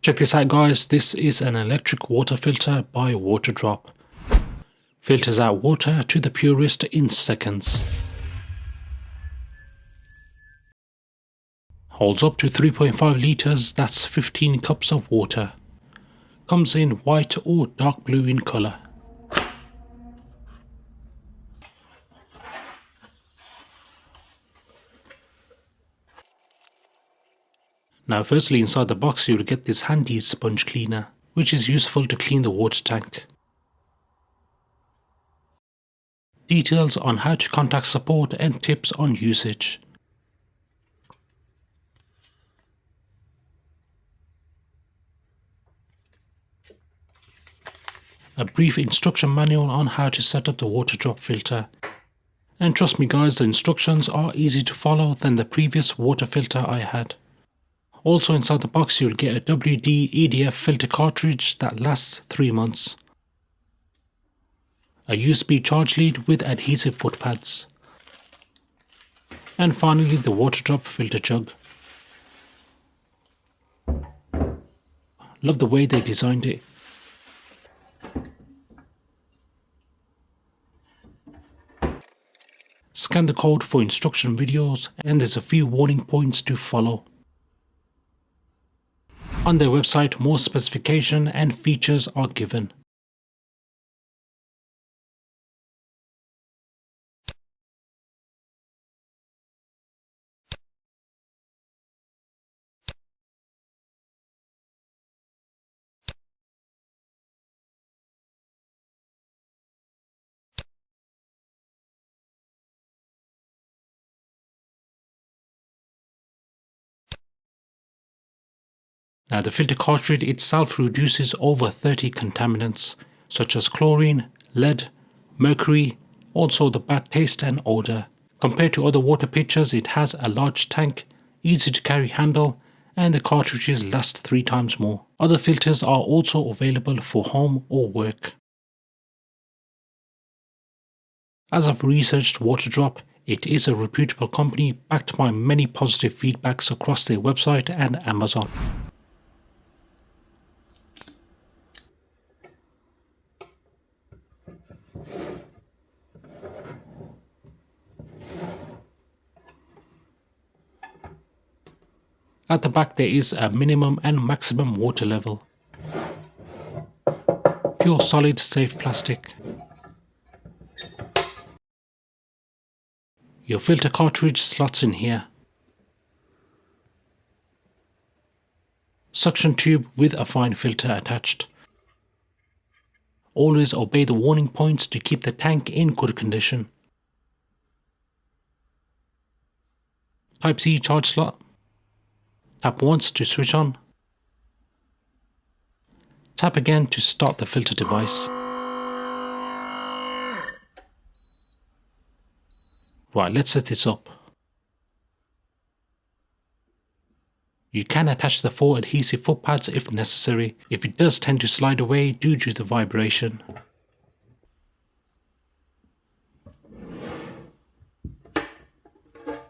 Check this out guys, this is an electric water filter by Waterdrop. Filters out water to the purest in seconds. Holds up to 3.5 litres, that's 15 cups of water. Comes in white or dark blue in colour. Now firstly, inside the box you will get this handy sponge cleaner, which is useful to clean the water tank. Details on how to contact support and tips on usage. A brief instruction manual on how to set up the Waterdrop filter. And trust me guys, the instructions are easy to follow than the previous water filter I had. Also inside the box you'll get a WD EDF filter cartridge that lasts 3 months. A USB charge lead with adhesive foot pads. And finally the Waterdrop filter jug. Love the way they designed it. Scan the code for instruction videos and there's a few warning points to follow. On their website, more specification and features are given. Now the filter cartridge itself reduces over 30 contaminants such as chlorine, lead, mercury, also the bad taste and odour. Compared to other water pitchers, it has a large tank, easy to carry handle, and the cartridges last 3 times more. Other filters are also available for home or work. As I've researched Waterdrop, it is a reputable company backed by many positive feedbacks across their website and Amazon. At the back there is a minimum and maximum water level. Pure solid safe plastic. Your filter cartridge slots in here. Suction tube with a fine filter attached. Always obey the warning points to keep the tank in good condition. Type-C charge slot. Tap once to switch on. Tap again to start the filter device. Right, let's set this up. You can attach the 4 adhesive foot pads if necessary. If it does tend to slide away due to the vibration.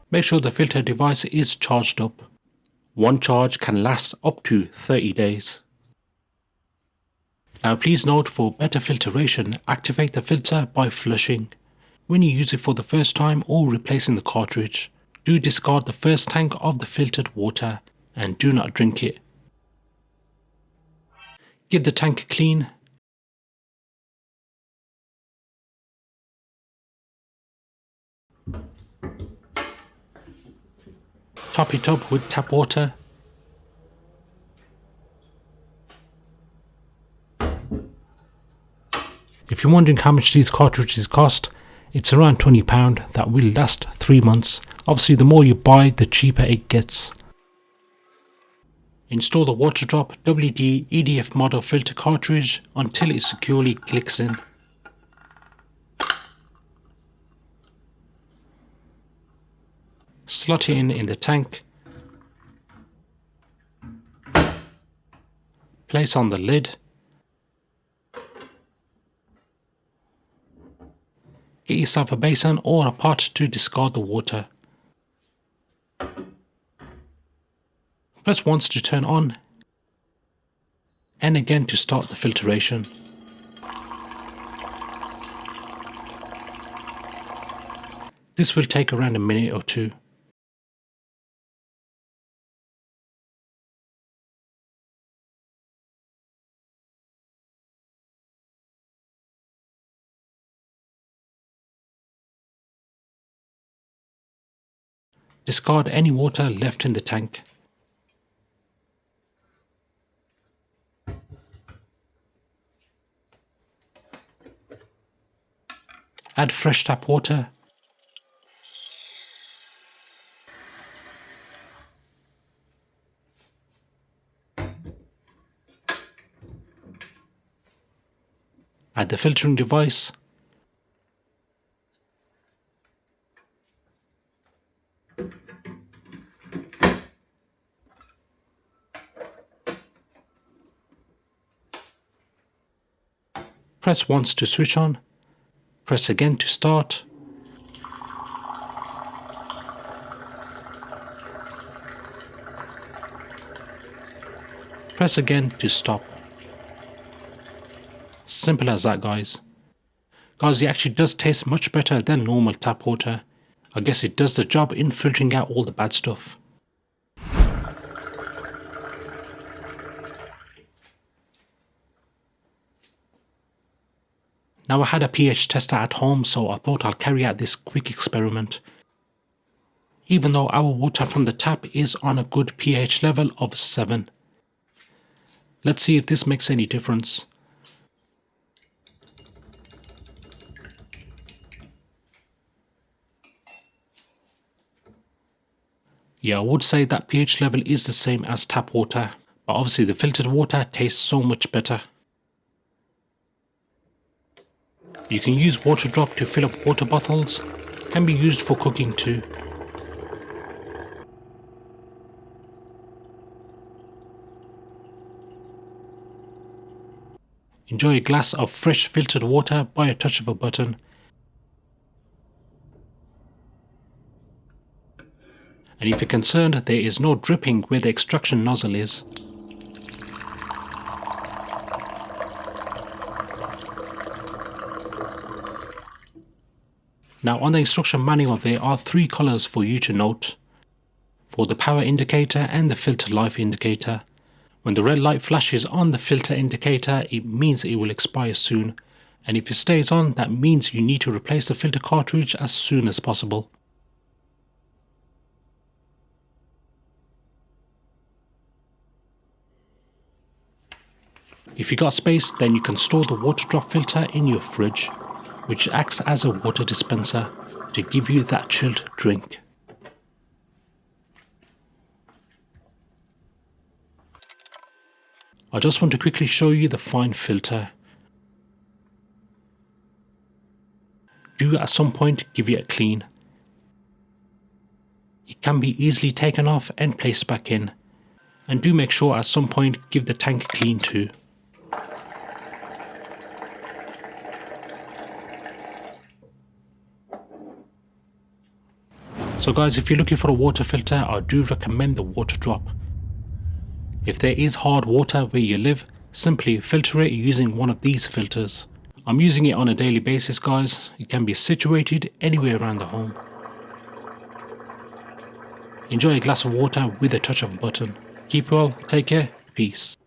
Make sure the filter device is charged up. One charge can last up to 30 days. Now please note, for better filtration, activate the filter by flushing. When you use it for the first time or replacing the cartridge, do discard the first tank of the filtered water and do not drink it. Give the tank a clean. Top it up with tap water. If you're wondering how much these cartridges cost, it's around £20 that will last 3 months. Obviously the more you buy, the cheaper it gets. Install the Waterdrop WD EDF model filter cartridge until it securely clicks in. Slot it in the tank. Place on the lid. Get yourself a basin or a pot to discard the water. Press once to turn on and again to start the filtration. This will take around a minute or two. Discard any water left in the tank. Add fresh tap water. Add the filtering device. Press once to switch on. Press again to start. Press again to stop. Simple as that, guys. Guys, it actually does taste much better than normal tap water. I guess it does the job in filtering out all the bad stuff. Now I had a pH tester at home, so I thought I'll carry out this quick experiment. Even though our water from the tap is on a good pH level of 7. Let's see if this makes any difference. Yeah, I would say that pH level is the same as tap water, but obviously the filtered water tastes so much better. You can use Waterdrop to fill up water bottles, can be used for cooking too. Enjoy a glass of fresh filtered water by a touch of a button. And if you're concerned, there is no dripping where the extraction nozzle is. Now on the instruction manual there are 3 colours for you to note. For the power indicator and the filter life indicator. When the red light flashes on the filter indicator, it means it will expire soon. And if it stays on, that means you need to replace the filter cartridge as soon as possible. If you got space, then you can store the Waterdrop filter in your fridge, which acts as a water dispenser to give you that chilled drink. I just want to quickly show you the fine filter. Do at some point give it a clean. It can be easily taken off and placed back in. And do make sure at some point give the tank clean too. So guys, if you're looking for a water filter, I do recommend the Waterdrop. If there is hard water where you live, simply filter it using one of these filters. I'm using it on a daily basis, guys. It can be situated anywhere around the home. Enjoy a glass of water with a touch of a button. Keep well, take care, peace.